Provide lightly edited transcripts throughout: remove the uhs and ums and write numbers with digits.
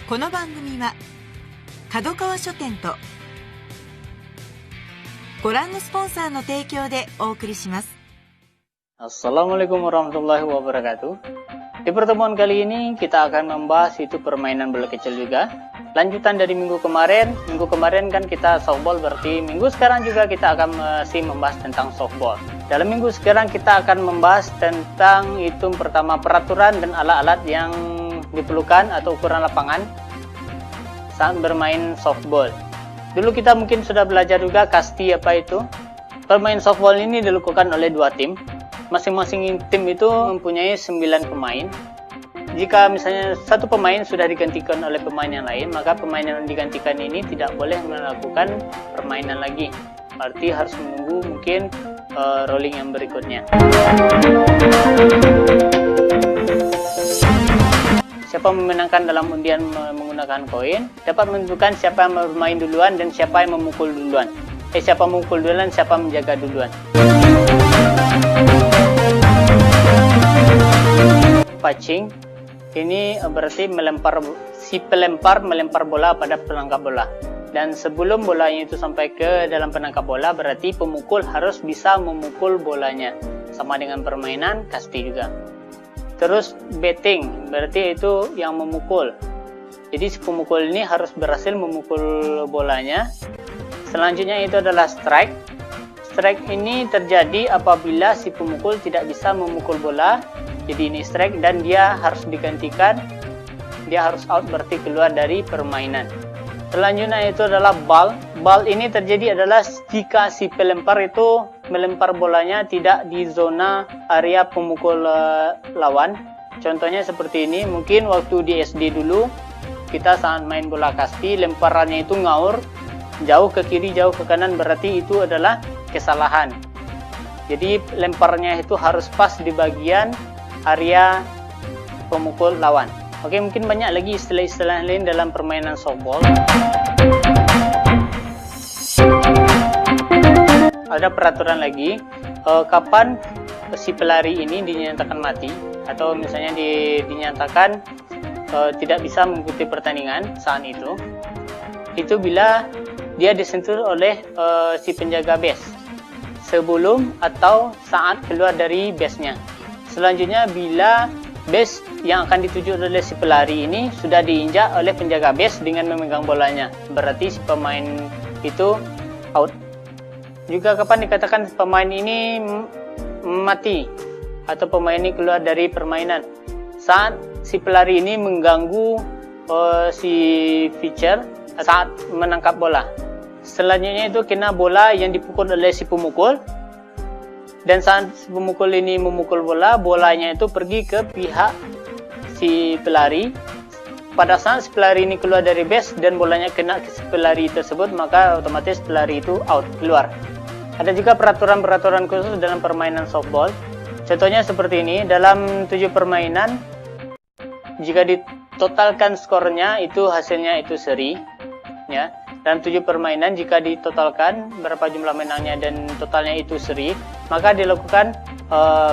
この番組は角川書店とご覧のスポンサーの提供でお送りします。 Assalamualaikum warahmatullahi wabarakatuh. Di pertemuan kali ini kita akan membahas itu permainan bola kecil juga. Lanjutan dari minggu kemarin. Minggu kemarin kan kita softball, berarti minggu sekarang juga kita akan masih membahas tentang softball. Dalam minggu sekarang kita akan membahas tentang itu pertama peraturan dan alat-alat yang diperlukan atau ukuran lapangan saat bermain softball. Dulu kita mungkin sudah belajar juga kasti apa itu. Permain softball ini dilakukan oleh dua tim. Masing-masing tim itu mempunyai 9 pemain. Jika misalnya satu pemain sudah digantikan oleh pemain yang lain, maka pemain yang digantikan ini tidak boleh melakukan permainan lagi. Berarti harus menunggu mungkin rolling yang berikutnya. Siapa memenangkan dalam undian menggunakan koin dapat menentukan siapa yang bermain duluan dan siapa yang memukul duluan. Siapa memukul duluan, siapa menjaga duluan. Pitching ini berarti si pelempar melempar bola pada penangkap bola. Dan sebelum bolanya itu sampai ke dalam penangkap bola, berarti pemukul harus bisa memukul bolanya. Sama dengan permainan kasti juga. Terus batting, berarti itu yang memukul. Jadi si pemukul ini harus berhasil memukul bolanya. Selanjutnya itu adalah strike. Strike ini terjadi apabila si pemukul tidak bisa memukul bola. Jadi ini strike dan dia harus digantikan. Dia harus out, berarti keluar dari permainan. Selanjutnya itu adalah ball. Ball ini terjadi adalah jika si pelempar itu melempar bolanya tidak di zona area pemukul lawan. Contohnya seperti ini, mungkin waktu di SD dulu kita saat main bola kasti lemparannya itu ngaur jauh ke kiri jauh ke kanan, berarti itu adalah kesalahan. Jadi lemparnya itu harus pas di bagian area pemukul lawan. Oke, mungkin banyak lagi istilah-istilah lain dalam permainan softball. Ada peraturan lagi, kapan si pelari ini dinyatakan mati atau misalnya dinyatakan tidak bisa mengikuti pertandingan saat itu bila dia disentuh oleh si penjaga base sebelum atau saat keluar dari base-nya. Selanjutnya bila base yang akan dituju oleh si pelari ini sudah diinjak oleh penjaga base dengan memegang bolanya, berarti si pemain itu out. Juga kapan dikatakan pemain ini mati atau pemain ini keluar dari permainan, saat si pelari ini mengganggu si pitcher saat menangkap bola. Selanjutnya itu kena bola yang dipukul oleh si pemukul, dan saat si pemukul ini memukul bola, bolanya itu pergi ke pihak si pelari. Pada saat si pelari ini keluar dari base dan bolanya kena ke si pelari tersebut, maka otomatis pelari itu out, keluar. Ada juga peraturan-peraturan khusus dalam permainan softball. Contohnya seperti ini, dalam 7 permainan, jika ditotalkan skornya itu hasilnya itu seri, ya. Dalam 7 permainan jika ditotalkan berapa jumlah menangnya dan totalnya itu seri, maka dilakukan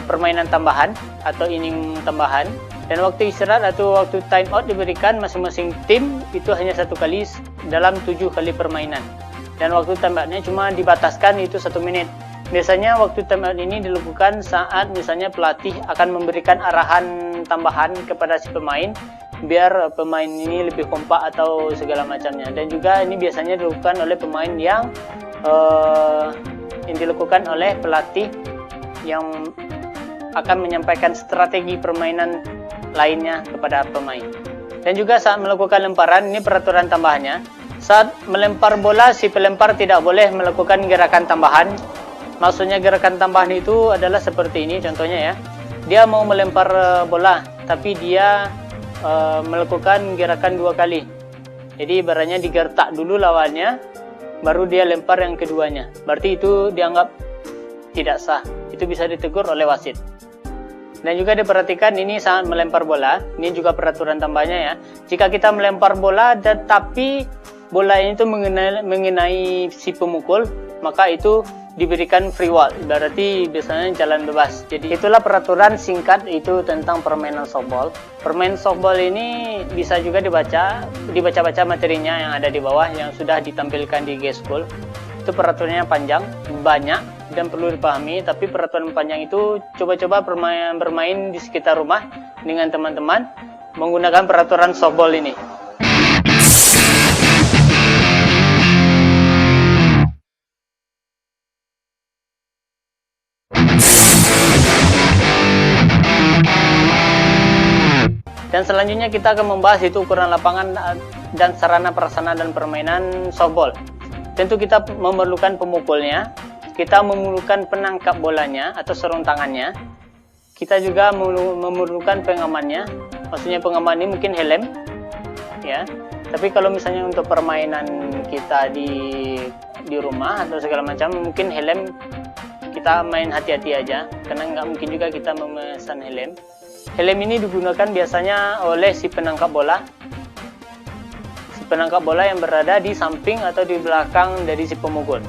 permainan tambahan atau inning tambahan, dan waktu istirahat atau waktu time out diberikan masing-masing tim itu hanya 1 kali dalam 7 kali permainan. Dan waktu time outnya cuma dibataskan itu 1 menit. Biasanya waktu time out ini dilakukan saat misalnya pelatih akan memberikan arahan tambahan kepada si pemain biar pemain ini lebih kompak atau segala macamnya. Dan juga ini biasanya dilakukan oleh pemain yang dilakukan oleh pelatih yang akan menyampaikan strategi permainan lainnya kepada pemain. Dan juga saat melakukan lemparan, ini peraturan tambahannya. Saat melempar bola, si pelempar tidak boleh melakukan gerakan tambahan. Maksudnya gerakan tambahan itu adalah seperti ini contohnya ya. Dia mau melempar bola, tapi dia melakukan gerakan 2 kali. Jadi ibaratnya digertak dulu lawannya, baru dia lempar yang keduanya. Berarti itu dianggap tidak sah. Itu bisa ditegur oleh wasit. Dan juga diperhatikan ini saat melempar bola, ini juga peraturan tambahnya ya. Jika kita melempar bola tetapi bola itu mengenai si pemukul, maka itu diberikan free wall, berarti biasanya jalan bebas. Jadi itulah peraturan singkat itu tentang permainan softball. Permainan softball ini bisa juga dibaca materinya yang ada di bawah yang sudah ditampilkan di G-School. Itu peraturannya panjang, banyak, dan perlu dipahami. Tapi peraturan panjang itu coba-coba bermain di sekitar rumah dengan teman-teman menggunakan peraturan softball ini. Dan selanjutnya kita akan membahas itu ukuran lapangan dan sarana prasarana dan permainan softball. Tentu kita memerlukan pemukulnya, kita memerlukan penangkap bolanya atau sarung tangannya. Kita juga memerlukan pengamannya. Maksudnya pengaman ini mungkin helm, ya. Tapi kalau misalnya untuk permainan kita di rumah atau segala macam, mungkin helm kita main hati-hati aja, karena nggak mungkin juga kita memesan helm. Helm ini digunakan biasanya oleh si penangkap bola. Si penangkap bola yang berada di samping atau di belakang dari si pemukul.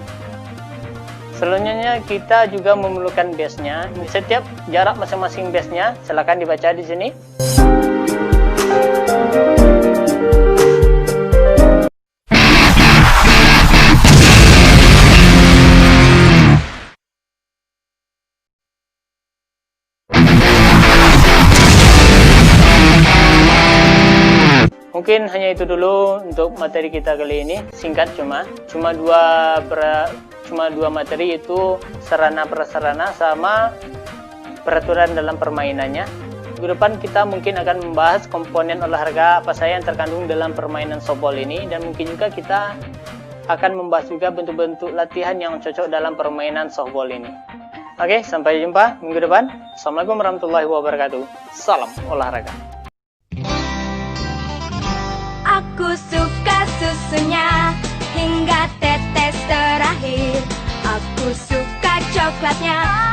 Selanjutnya kita juga memerlukan base-nya. Setiap jarak masing-masing base-nya silakan dibaca di sini. Mungkin hanya itu dulu untuk materi kita kali ini. Singkat cuma dua materi, itu sarana prasarana sama peraturan dalam permainannya. Minggu depan kita mungkin akan membahas komponen olahraga apa saja yang terkandung dalam permainan softball ini, dan mungkin juga kita akan membahas juga bentuk-bentuk latihan yang cocok dalam permainan softball ini. Oke, sampai jumpa minggu depan. Assalamualaikum warahmatullahi wabarakatuh. Salam olahraga. Aku suka susunya hingga tetes terakhir. Aku suka coklatnya.